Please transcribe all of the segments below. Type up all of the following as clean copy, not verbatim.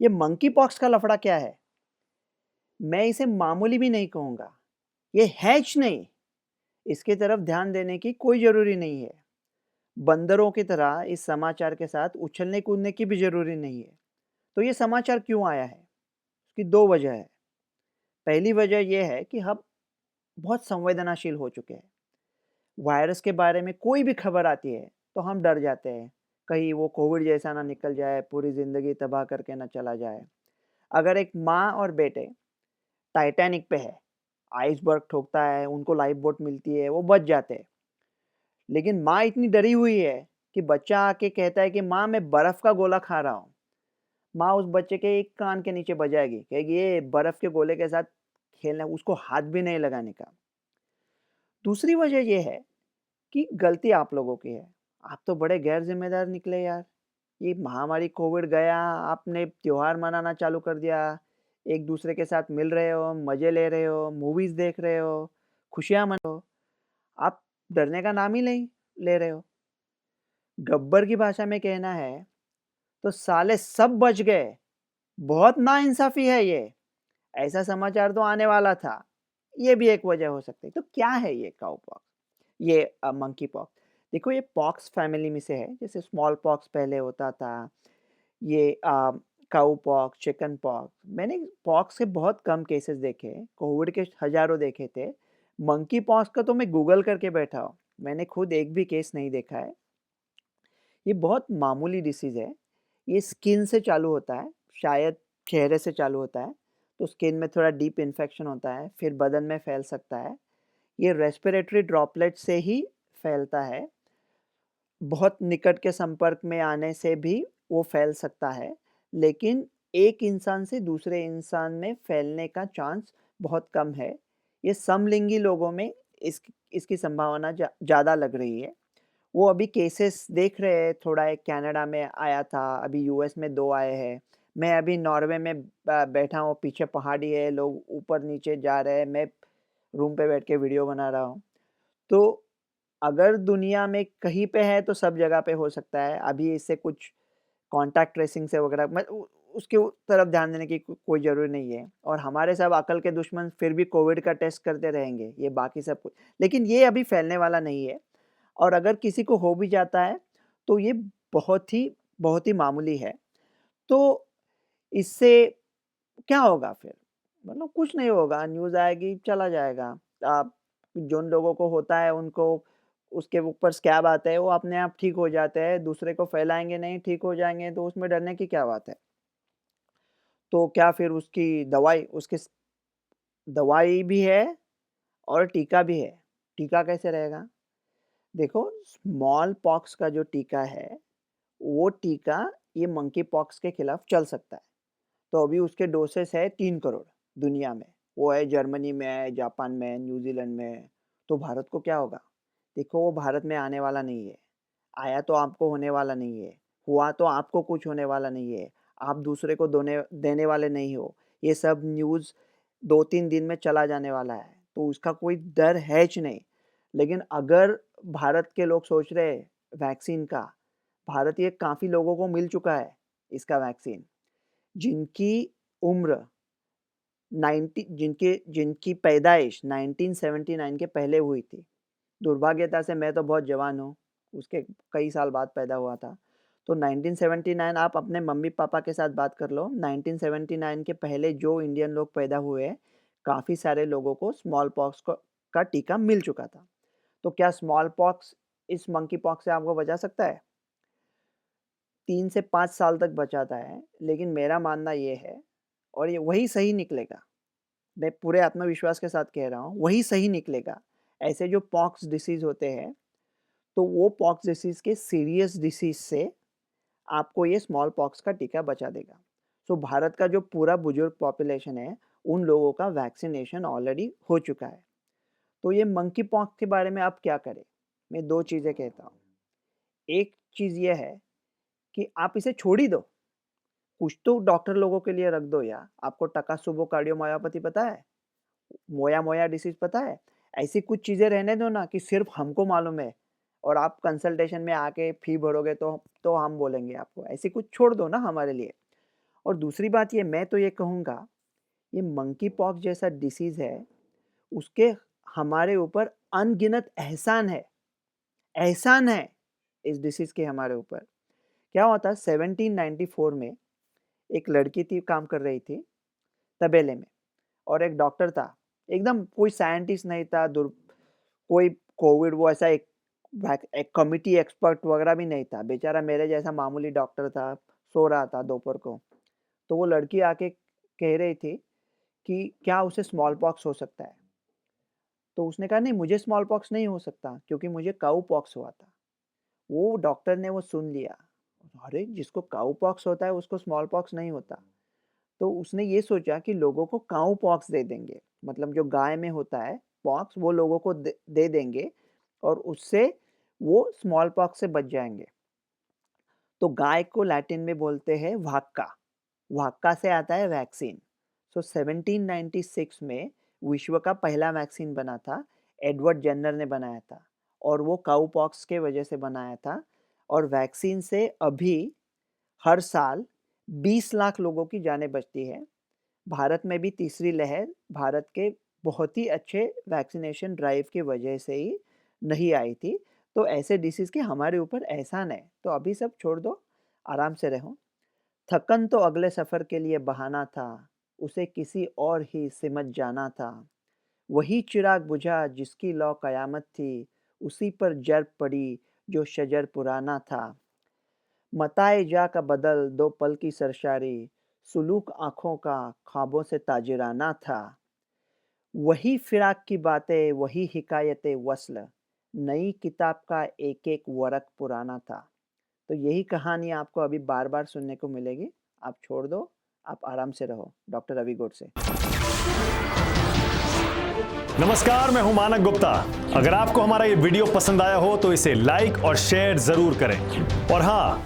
ये monkey pox का लफड़ा क्या है? मैं इसे मामूली भी नहीं कहूँगा। ये हैच नहीं, इसकी तरफ ध्यान देने की कोई ज़रूरी नहीं है। बंदरों की तरह इस समाचार के साथ उछलने-कूदने की भी ज़रूरी नहीं है। तो ये समाचार क्यों आया है? इसकी 2 वजह है। पहली वजह ये है कि हम बहुत संवेदनशील हो चुके हैं। वायरस के बारे में कोई भी खबर आती है, तो हम डर जाते हैं। कहीं वो कोविड जैसा ना निकल जाए, पूरी ज़िंदगी तबाह करके ना चला जाए। अगर एक माँ और बेटे टाइटैनिक पे है, आइसबर्ग ठोकता है, उनको लाइफ बोट मिलती है, वो बच जाते हैं। लेकिन माँ इतनी डरी हुई है कि बच्चा आके कहता है कि माँ मैं बर्फ़ का गोला खा रहा हूँ। माँ उस बच्चे के एक कान के नीचे बजाएगी, कहेगी ये बर्फ़ के गोले के साथ खेलना, उसको हाथ भी नहीं लगाने का। दूसरी वजह ये है कि गलती आप लोगों की है। आप तो बड़े गैर ज़िम्मेदार निकले यार। ये महामारी कोविड गया, आपने त्योहार मनाना चालू कर दिया। एक दूसरे के साथ मिल रहे हो, मज़े ले रहे हो, मूवीज़ देख रहे हो, खुशियाँ मना रहे हो। आप डरने का नाम ही नहीं ले रहे हो। गब्बर की भाषा में कहना है, तो साले सब बच गए। बहुत नाइंसाफ़ी है ये। ऐसा समाचार तो आने वाला था। ये भी एक वजह हो सकती है। तो क्या है ये काऊ पॉक्स? ये मंकी पॉक्स? देखो ये पॉक्स फैमिली में से है। जैसे स्मॉल पॉक्स पहले होता था। ये काऊ पॉक्स, चिकन पॉक्स। मैंने पॉक्स के बहुत कम केसेस देखे हैं। कोविड के हज़ारों देखे थे। मंकी पॉक्स का तो मैं गूगल करके बैठा हूँ। मैंने खुद एक भी केस नहीं देखा है। ये बहुत मामूली डिसीज़ है। ये स्किन से चालू होता है, शायद चेहरे से चालू होता है, तो स्किन में थोड़ा डीप इन्फेक्शन होता है, फिर बदन में फैल सकता है। ये रेस्पिरेटरी ड्रॉपलेट से ही फैलता है। बहुत निकट के संपर्क में आने से भी वो फैल सकता है, लेकिन एक इंसान से दूसरे इंसान में फैलने का चांस बहुत कम है। ये समलिंगी लोगों में इसकी संभावना ज़्यादा लग रही है। वो अभी केसेस देख रहे हैं, थोड़ा एक कनाडा में आया था, अभी यूएस में 2 आए हैं। मैं अभी नॉर्वे में बैठा हूँ, पीछे पहाड़ी है, लोग ऊपर-नीचे जा रहे हैं, मैं रूम पे बैठ के वीडियो बना रहा हूँ। तो अगर दुनिया में कहीं पे है तो सब जगह पे हो सकता है। अभी इससे कुछ कॉन्टैक्ट ट्रेसिंग से वगैरह मैं उ उसके तरफ ध्यान देने की कोई ज़रूरी नहीं है और हमारे सब अकल के दुश्मन फिर भी कोविड का टेस्ट करते रहेंगे, ये बाकी सब कुछ। लेकिन ये अभी फैलने वाला नहीं है और अगर किसी को हो भी जाता है, तो ये बहुत ही मामूली है। तो इससे क्या होगा फिर? मतलब कुछ नहीं होगा, न्यूज़ आएगी, चला जाएगा। आप जिन लोगों को होता है उनको उसके ऊपर स्कैब आता है, वो अपने आप ठीक हो जाते हैं, दूसरे को फैलाएँगे नहीं, ठीक हो जाएँगे, तो उसमें डरने की क्या बात है? तो क्या फिर उसकी दवाई भी है और टीका भी है। टीका कैसे रहेगा? देखो, स्मॉल पॉक्स का जो टीका है, वो टीका ये मंकी पॉक्स के खिलाफ चल सकता है। तो अभी उसके डोसेस है 3 करोड़ दुनिया में। वो है जर्मनी में है, जापान में है, न्यूज़ीलैंड में है। तो भारत को क्या होगा? देखो वो भारत में आने वाला नहीं है। आया तो आपको होने वाला नहीं है। हुआ तो आपको कुछ होने वाला नहीं है। आप दूसरे को दोने देने वाले नहीं हो। ये सब न्यूज़ 2-3 दिन में चला जाने वाला है। तो उसका कोई डर हैच नहीं। लेकिन अगर भारत के लोग सोच रहे हैं वैक्सीन का, भारत ये काफ़ी लोगों को मिल चुका है इसका वैक्सीन। जिनकी उम्र 90 जिनकी पैदाइश 1979 के पहले हुई थी। दुर्भाग्यता से मैं तो बहुत जवान हूँ, उसके कई साल बाद पैदा हुआ था। तो 1979 आप अपने मम्मी-पापा के साथ बात कर लो, 1979 के पहले जो इंडियन लोग पैदा हुए हैं, काफ़ी सारे लोगों को स्मॉल पॉक्स का टीका मिल चुका था। तो क्या स्मॉल पॉक्स इस मंकी पॉक्स से आपको बचा सकता है? 3 से 5 साल तक बचाता है, लेकिन मेरा मानना ये है और ये वही सही निकलेगा। मैं पूरे आत्मविश्वास के साथ कह रहा हूँ, वही सही निकलेगा। ऐसे जो पॉक्स डिसीज़ होते हैं, तो वो पॉक्स डिसीज़ के सीरियस डिसीज़ से आपको ये स्मॉल पॉक्स का टीका बचा देगा। सो भारत का जो पूरा बुजुर्ग पॉपुलेशन है, उन लोगों का वैक्सीनेशन ऑलरेडी हो चुका है। तो ये मंकी पॉक्स के बारे में आप क्या करें? मैं 2 चीज़ें कहता हूँ। एक चीज़ ये है कि आप इसे छोड़ ही दो। कुछ तो डॉक्टर लोगों के लिए रख दो यार। आपको टकासुबो कार्डियोमायोपैथी पता है? मोया-मोया डिसीज़ पता है? ऐसी कुछ चीज़ें रहने दो ना कि सिर्फ़ हमको मालूम है और आप कंसल्टेशन में आके फ़ी भरोगे तो हम बोलेंगे आपको। ऐसी कुछ छोड़ दो ना हमारे लिए। और दूसरी बात ये मैं तो ये कहूँगा, ये मंकी पॉक्स जैसा डिसीज़ है, उसके हमारे ऊपर अनगिनत एहसान है इस डिसीज़ के हमारे ऊपर। क्या हुआ था 1794 में एक लड़की थी, काम कर रही थी तबेले में और एक डॉक्टर था, एकदम कोई साइंटिस्ट नहीं था, कोई कोविड वो ऐसा एक कमिटी एक्सपर्ट वगैरह भी नहीं था, बेचारा मेरे जैसा मामूली डॉक्टर था, सो रहा था दोपहर को। तो वो लड़की आके कह रही थी कि क्या उसे स्मॉल पॉक्स हो सकता है? तो उसने कहा नहीं मुझे स्मॉल पॉक्स नहीं हो सकता क्योंकि मुझे काऊ पॉक्स हुआ था। वो डॉक्टर ने वो सुन लिया, अरे जिसको काऊ पॉक्स होता है उसको स्मॉल पॉक्स नहीं होता। तो उसने ये सोचा कि लोगों को काऊ पॉक्स दे देंगे, मतलब जो गाय में होता है पॉक्स वो लोगों को दे देंगे और उससे वो स्मॉल पॉक्स से बच जाएंगे। तो गाय को लैटिन में बोलते हैं वाक्का, वाक्का से आता है वैक्सीन। सो 1796 में विश्व का पहला वैक्सीन बना था, एडवर्ड जेनर ने बनाया था और वो काऊ पॉक्स के वजह से बनाया था। और वैक्सीन से अभी हर साल 20 लाख लोगों की जानें बचती है। भारत में भी तीसरी लहर भारत के बहुत ही अच्छे वैक्सीनेशन ड्राइव की वजह से ही नहीं आई थी। तो ऐसे डिसीज़ के हमारे ऊपर एहसान है, तो अभी सब छोड़ दो, आराम से रहो। थकन तो अगले सफ़र के लिए बहाना था, उसे किसी और ही सिमट जाना था। वही चिराग बुझा जिसकी लौ कयामत थी, उसी पर जर पड़ी जो शजर पुराना था। मताए जा का बदल दो पल की सरशारी, सुलूक आँखों का ख्वाबों से ताजिराना था। वही फिराक की बातें, वही हिकायतें वस्ल, नई किताब का एक-एक वरक पुराना था। तो यही कहानी आपको अभी बार-बार सुनने को मिलेगी। आप छोड़ दो, आप आराम से रहो। डॉक्टर रवि गोडसे। नमस्कार, मैं हूं मानक गुप्ता। अगर आपको हमारा ये वीडियो पसंद आया हो तो इसे लाइक और शेयर जरूर करें और हाँ,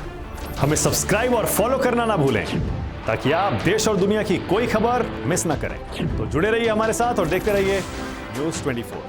हमें सब्सक्राइब और फॉलो करना ना भूलें ताकि आप देश और दुनिया की कोई खबर मिस ना करें। तो जुड़े रहिए हमारे साथ और देखते रहिए न्यूज़ 24।